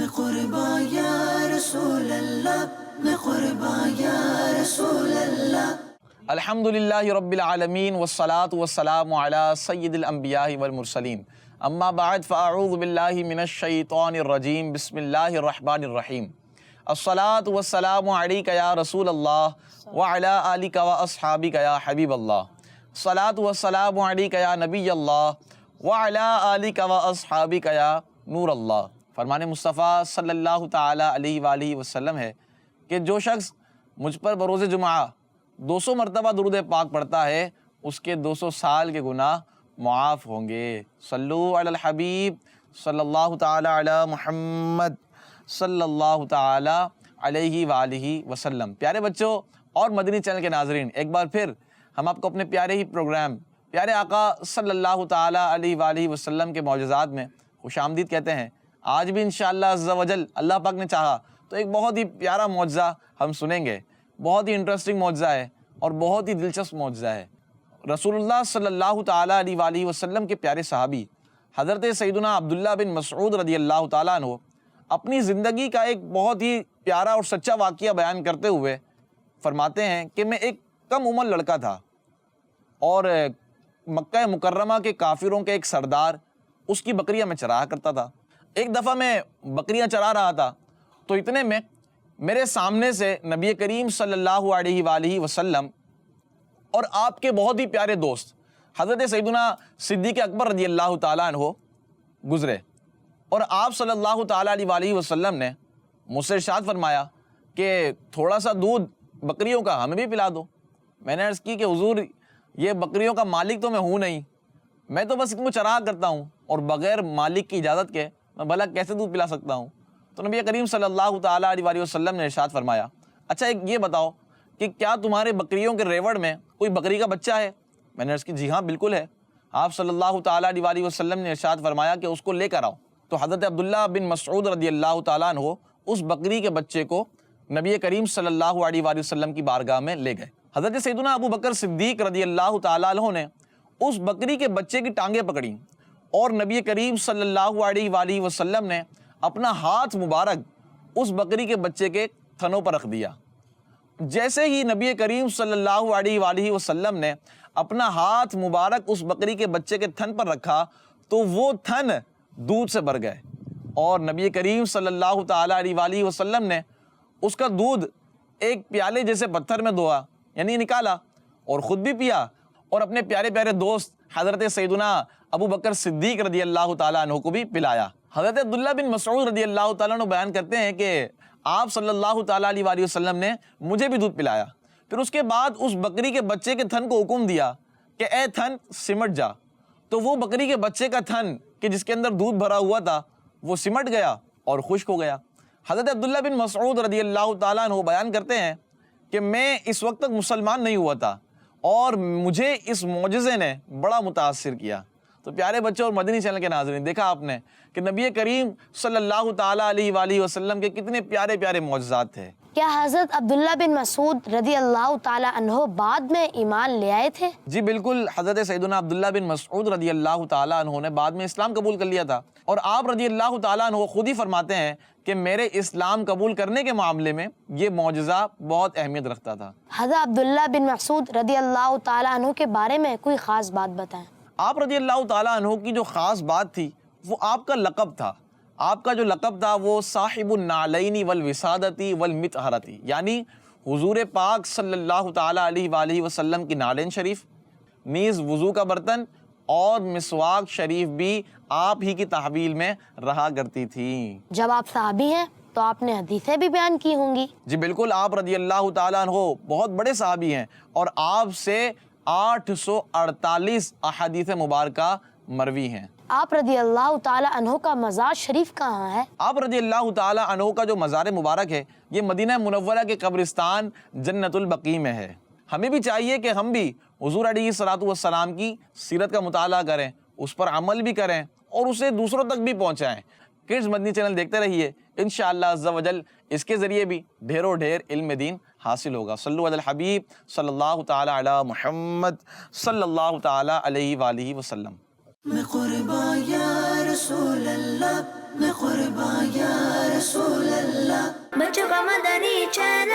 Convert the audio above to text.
میں قربان یا رسول اللہ، میں قربان یا رسول اللہ۔ الحمدللہ رب العالمین والصلاة والسلام علی سید الانبیاء والمرسلین، اما بعد فاعوذ باللہ من الشیطان الرجیم، بسم اللہ الرحمن الرحیم۔ الصلاة والسلام علیک یا رسول اللہ وعلی آلک واصحابک یا حبیب اللہ۔ الصلاة والسلام علیک یا نبی اللہ وعلی آلک واصحابک یا نور اللہ۔ فرمان مصطفیٰ صلی اللہ تعالیٰ علیہ وآلہ وسلم ہے کہ جو شخص مجھ پر بروز جمعہ 200 مرتبہ درود پاک پڑھتا ہے، اس کے 200 سال کے گناہ معاف ہوں گے۔ صلو علی الحبیب صلی اللہ تعالیٰ علی محمد صلی اللہ تعالیٰ علیہ وآلہ وسلم۔ پیارے بچوں اور مدنی چینل کے ناظرین، ایک بار پھر ہم آپ کو اپنے پیارے ہی پروگرام پیارے آقا صلی اللہ تعالیٰ علیہ وآلہ وسلم کے معجزات میں خوش آمدید کہتے ہیں۔ آج بھی انشاءاللہ عز و جل اللہ پاک نے چاہا تو ایک بہت ہی پیارا معجزہ ہم سنیں گے۔ بہت ہی انٹرسٹنگ معجزہ ہے اور بہت ہی دلچسپ معجزہ ہے۔ رسول اللہ صلی اللہ تعالیٰ علیہ وآلہ وسلم کے پیارے صحابی حضرت سیدنا عبداللہ بن مسعود رضی اللہ تعالیٰ عنہ اپنی زندگی کا ایک بہت ہی پیارا اور سچا واقعہ بیان کرتے ہوئے فرماتے ہیں کہ میں ایک کم عمر لڑکا تھا اور مکہ مکرمہ کے کافروں کے ایک سردار اس کی بکریاں میں چرایا کرتا تھا۔ ایک دفعہ میں بکریاں چرا رہا تھا تو اتنے میں میرے سامنے سے نبی کریم صلی اللہ علیہ وآلہ وسلم اور آپ کے بہت ہی پیارے دوست حضرت سیدنا صدیق اکبر رضی اللہ تعالیٰ عنہ گزرے، اور آپ صلی اللہ تعالیٰ علیہ وآلہ وسلم نے مجھ سے ارشاد فرمایا کہ تھوڑا سا دودھ بکریوں کا ہمیں بھی پلا دو۔ میں نے عرض کی کہ حضور یہ بکریوں کا مالک تو میں ہوں نہیں، میں تو بس ان کو چرایا کرتا ہوں اور بغیر مالک کی اجازت کے میں بھلا کیسے دودھ پلا سکتا ہوں؟ تو نبی کریم صلی اللہ تعالیٰ علیہ وآلہ وسلم نے ارشاد فرمایا، اچھا ایک یہ بتاؤ کہ کیا تمہارے بکریوں کے ریوڑ میں کوئی بکری کا بچہ ہے؟ میں نے عرض کی جی ہاں بالکل ہے۔ آپ صلی اللہ تعالیٰ علیہ وآلہ وسلم نے ارشاد فرمایا کہ اس کو لے کر آؤ۔ تو حضرت عبداللہ بن مسعود رضی اللہ تعالیٰ عنہ اس بکری کے بچے کو نبی کریم صلی اللہ علیہ وآلہ وسلم کی بارگاہ میں لے گئے۔ حضرت سیدنا ابو بکر صدیق رضی اللہ تعالیٰ عنہ نے اس بکری کے بچے کی ٹانگیں پکڑیں اور نبی کریم صلی اللہ علیہ وآلہ وسلم نے اپنا ہاتھ مبارک اس بکری کے بچے کے تھنوں پر رکھ دیا۔ جیسے ہی نبی کریم صلی اللہ علیہ وآلہ وسلم نے اپنا ہاتھ مبارک اس بکری کے بچے کے تھن پر رکھا تو وہ تھن دودھ سے بھر گئے، اور نبی کریم صلی اللہ تعالیٰ علیہ وآلہ وسلم نے اس کا دودھ ایک پیالے جیسے پتھر میں دھویا، یعنی نکالا، اور خود بھی پیا اور اپنے پیارے پیارے دوست حضرت سیدنا ابو بکر صدیق رضی اللہ تعالیٰ عنہ کو بھی پلایا۔ حضرت عبداللہ بن مسعود رضی اللہ تعالیٰ عنہ بیان کرتے ہیں کہ آپ صلی اللہ تعالیٰ علیہ وآلہ وسلم نے مجھے بھی دودھ پلایا، پھر اس کے بعد اس بکری کے بچے کے تھن کو حکم دیا کہ اے تھن سمٹ جا۔ تو وہ بکری کے بچے کا تھن کہ جس کے اندر دودھ بھرا ہوا تھا وہ سمٹ گیا اور خشک ہو گیا۔ حضرت عبداللہ بن مسعود رضی اللہ تعالیٰ عنہ بیان کرتے ہیں کہ میں اس وقت تک مسلمان نہیں ہوا تھا اور مجھے اس معجزے نے بڑا متاثر کیا۔ تو پیارے بچوں اور مدنی چینل کے ناظرین، دیکھا آپ نے کہ نبی کریم صلی اللہ تعالیٰ علیہ وآلہ وسلم کے کتنے پیارے پیارے معجزات تھے۔ کیا حضرت عبداللہ بن مسعود رضی اللہ تعالیٰ عنہ بعد میں ایمان لے آئے تھے؟ جی بالکل، حضرت سیدنا عبداللہ بن مسعود رضی اللہ تعالیٰ عنہ نے بعد میں اسلام قبول کر لیا تھا، اور آپ رضی اللہ تعالیٰ عنہ خود ہی فرماتے ہیں کہ میرے اسلام قبول کرنے کے معاملے میں یہ معجزہ بہت اہمیت رکھتا تھا۔ حضرت عبداللہ بن مسعود رضی اللہ تعالیٰ عنہ کے بارے میں کوئی خاص بات بتائیں۔ آپ رضی اللہ تعالیٰ عنہ کی جو خاص بات تھی وہ آپ کا لقب تھا۔ آپ کا جو لقب تھا وہ صاحب النعلین والوسادتی والمطہرتی، یعنی حضور پاک صلی اللہ تعالیٰ علیہ وآلہ وسلم کی نالین شریف، نیز وضو کا برتن اور مسواک شریف بھی آپ ہی کی تحویل میں رہا کرتی تھی۔ جب آپ صحابی ہیں تو آپ نے حدیثیں بھی بیان کی ہوں گی۔ جی بالکل، آپ رضی اللہ تعالیٰ عنہ بہت بڑے صحابی ہیں اور آپ سے 848 احادیث مبارکہ مروی ہیں۔ آپ رضی اللہ تعالیٰ عنہ کا مزار شریف کہاں ہے؟ آپ رضی اللہ تعالیٰ عنہ کا جو مزار مبارک ہے یہ مدینہ منورہ کے قبرستان جنت البقیع میں ہے۔ ہمیں بھی چاہیے کہ ہم بھی حضور علیہ الصلوۃ والسلام کی سیرت کا مطالعہ کریں، اس پر عمل بھی کریں اور اسے دوسروں تک بھی پہنچائیں۔ کڈز مدنی چینل دیکھتے رہیے، انشاءاللہ عز و جل اس کے ذریعے بھی ڈھیروں ڈھیر علم دین حاصل ہوگا۔ صلو علی الحبیب صلی اللہ تعالی علی محمد صلی اللہ تعالی علیہ وآلہ وسلم۔ میں قربان یا رسول اللہ، میں قربان یا رسول channel.